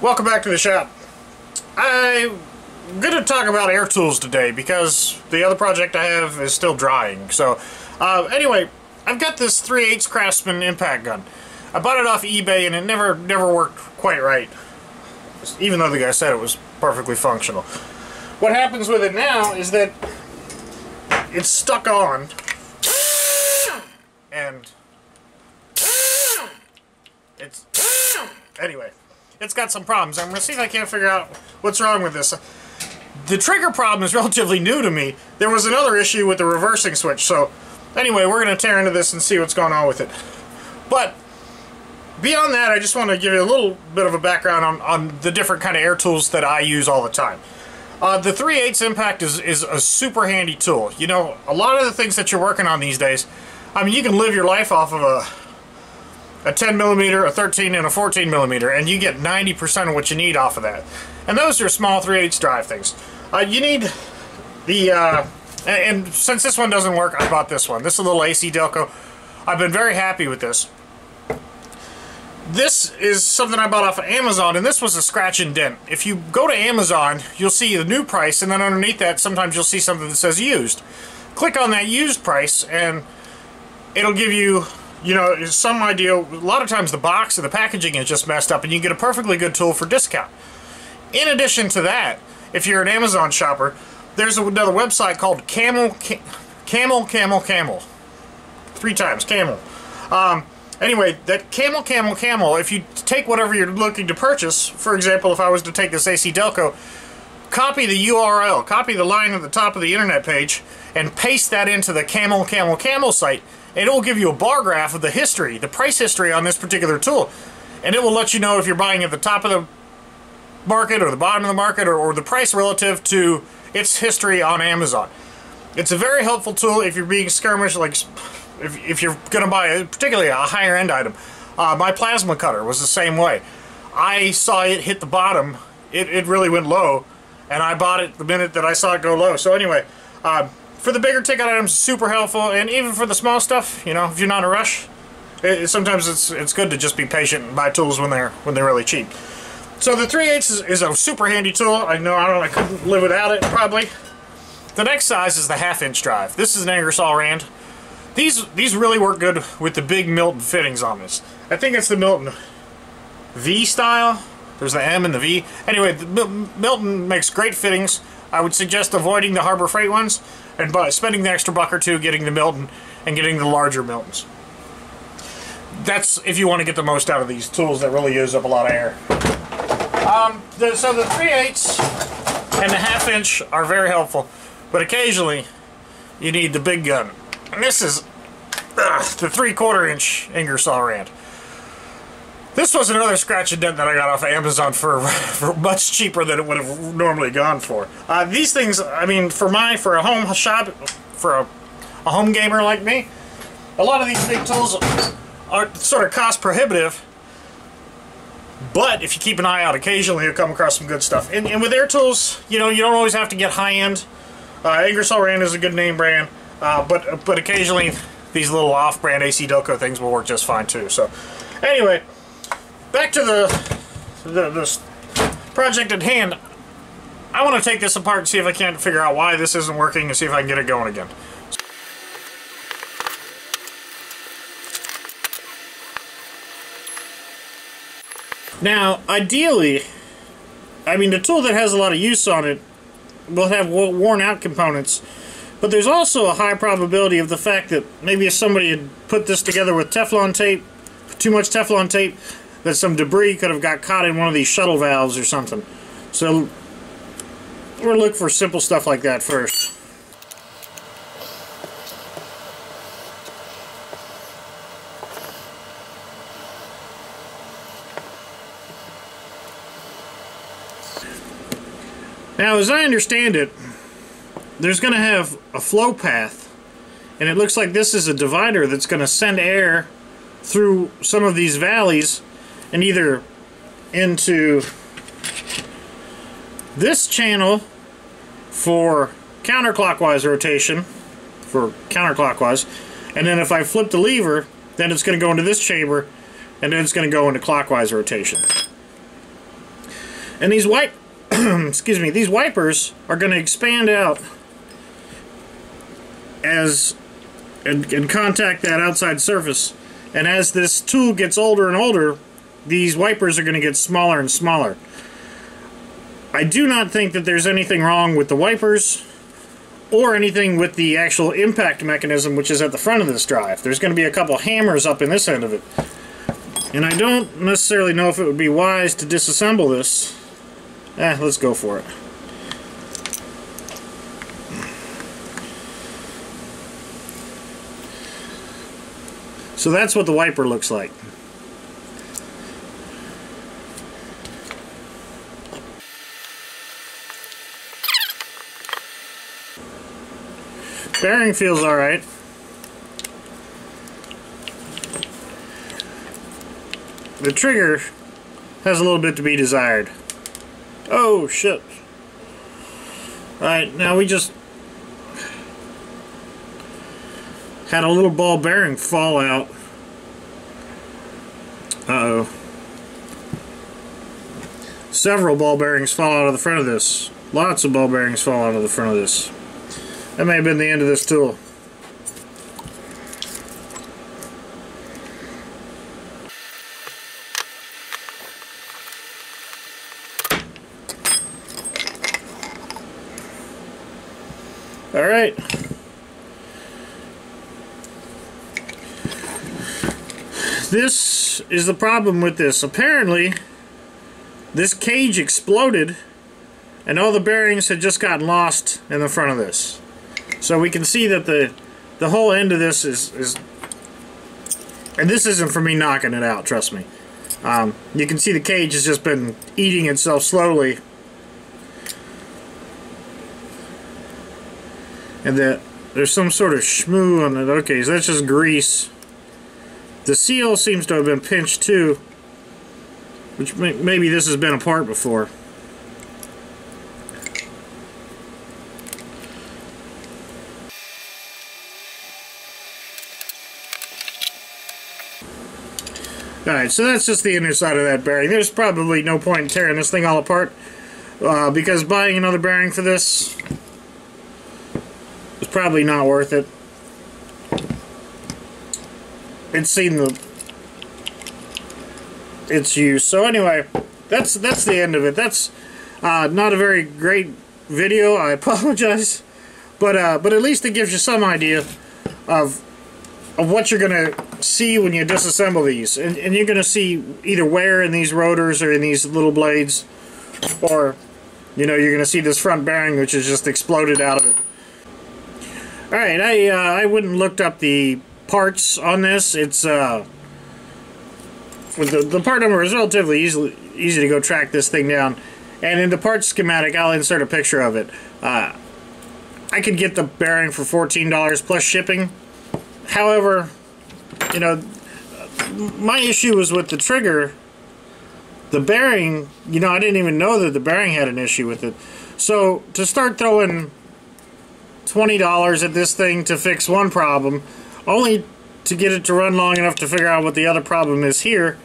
Welcome back to the shop. I'm going to talk about air tools today because the other project I have is still drying. So anyway, I've got this 3/8 Craftsman impact gun. I bought it off eBay and it never worked quite right, even though the guy said it was perfectly functional. What happens with it now is that it's stuck on and anyway, it's got some problems. I'm going to see if I can't figure out what's wrong with this. The trigger problem is relatively new to me. There was another issue with the reversing switch. So anyway, we're going to tear into this and see what's going on with it. But beyond that, I just want to give you a little bit of a background on the different kind of air tools that I use all the time. The 3/8 impact is a super handy tool. You know, a lot of the things that you're working on these days, I mean, you can live your life off of a 10mm, a 13, and a 14mm, and you get 90% of what you need off of that. And those are small 3/8 drive things. You need the, and since this one doesn't work, I bought this one. This is a little AC Delco. I've been very happy with this. This is something I bought off of Amazon, and this was a scratch and dent. If you go to Amazon, you'll see the new price, and then underneath that, sometimes you'll see something that says used. Click on that used price, and it'll give you, you know, some idea. A lot of times the box or the packaging is just messed up, and you get a perfectly good tool for discount. In addition to that, if you're an Amazon shopper, there's another website called Camel. 3 times, Camel. Anyway, that Camel, if you take whatever you're looking to purchase, for example, if I was to take this AC Delco, copy the URL, copy the line at the top of the internet page, and paste that into the Camel site, and it will give you a bar graph of the history, the price history on this particular tool. And it will let you know if you're buying at the top of the market or the bottom of the market, or the price relative to its history on Amazon. It's a very helpful tool if you're being skirmish, like if you're going to buy particularly a higher end item. My plasma cutter was the same way. I saw it hit the bottom, it really went low, and I bought it the minute that I saw it go low. So anyway, for the bigger ticket items, super helpful, and even for the small stuff, you know, if you're not in a rush, sometimes it's good to just be patient and buy tools when they're really cheap. So the 3/8 is a super handy tool. I couldn't live without it probably. The next size is the 1/2" drive. This is an Ingersoll Rand. These really work good with the big Milton fittings on this. I think it's the Milton V style. There's the M and the V. Anyway, Milton makes great fittings. I would suggest avoiding the Harbor Freight ones and spending the extra $1 or $2 getting the Milton and getting the larger Miltons. That's if you want to get the most out of these tools that really use up a lot of air. So the 3/8 and the 1/2" are very helpful, but occasionally you need the big gun. And this is the 3/4" Ingersoll Rand. This was another scratch and dent that I got off of Amazon for much cheaper than it would have normally gone for. These things, I mean, for a home shop, for a home gamer like me, a lot of these big tools are sort of cost prohibitive. But if you keep an eye out, occasionally you'll come across some good stuff. And with air tools, you know, you don't always have to get high end. Ingersoll Rand is a good name brand. But occasionally these little off-brand AC Delco things will work just fine too. So anyway, back to the project at hand. I want to take this apart and see if I can't figure out why this isn't working and see if I can get it going again. Now, ideally, I mean, the tool that has a lot of use on it will have worn out components. But there's also a high probability of the fact that maybe if somebody had put this together with Teflon tape, too much Teflon tape, that some debris could have got caught in one of these shuttle valves or something. So we're going to look for simple stuff like that first. Now, as I understand it, there's going to have a flow path, and it looks like this is a divider that's going to send air through some of these valleys and either into this channel for counterclockwise rotation, and then if I flip the lever, then it's going to go into this chamber, and then it's going to go into clockwise rotation. And these excuse me, these wipers are going to expand out as and contact that outside surface. And as this tool gets older and older, these wipers are going to get smaller and smaller. I do not think that there's anything wrong with the wipers or anything with the actual impact mechanism, which is at the front of this drive. There's going to be a couple hammers up in this end of it. And I don't necessarily know if it would be wise to disassemble this. Let's go for it. So that's what the wiper looks like. Bearing feels alright. The trigger has a little bit to be desired. Oh shit. Alright, now we just had a little ball bearing fall out. Uh-oh. Several ball bearings fall out of the front of this. Lots of ball bearings fall out of the front of this. That may have been the end of this tool. Alright. This is the problem with this. Apparently, this cage exploded and all the bearings had just gotten lost in the front of this. So we can see that the whole end of this is and this isn't for me knocking it out, trust me. You can see the cage has just been eating itself slowly. And there's some sort of schmoo on it. Okay, so that's just grease. The seal seems to have been pinched too, which maybe this has been apart before. Alright, so that's just the inner side of that bearing. There's probably no point in tearing this thing all apart, because buying another bearing for this is probably not worth it. It's seen its use. So anyway, that's the end of it. That's not a very great video. I apologize, but at least it gives you some idea of what you're gonna see when you disassemble these, and you're gonna see either wear in these rotors or in these little blades, or you know, you're gonna see this front bearing which is just exploded out of it. All right, I went and looked up the parts on this. It's the part number is relatively easy to go track this thing down, and in the parts schematic I'll insert a picture of it. I could get the bearing for $14 plus shipping. However, you know, my issue was with the trigger. The bearing, you know, I didn't even know that the bearing had an issue with it. So to start throwing $20 at this thing to fix one problem, only to get it to run long enough to figure out what the other problem is here,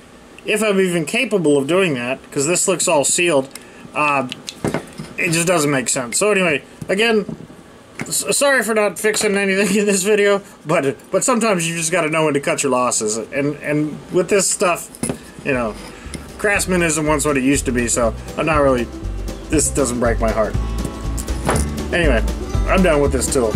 if I'm even capable of doing that, because this looks all sealed, it just doesn't make sense. So anyway, again, sorry for not fixing anything in this video, but sometimes you just got to know when to cut your losses, and with this stuff, you know, Craftsman isn't once what it used to be, so I'm not really, this doesn't break my heart. Anyway, I'm done with this tool.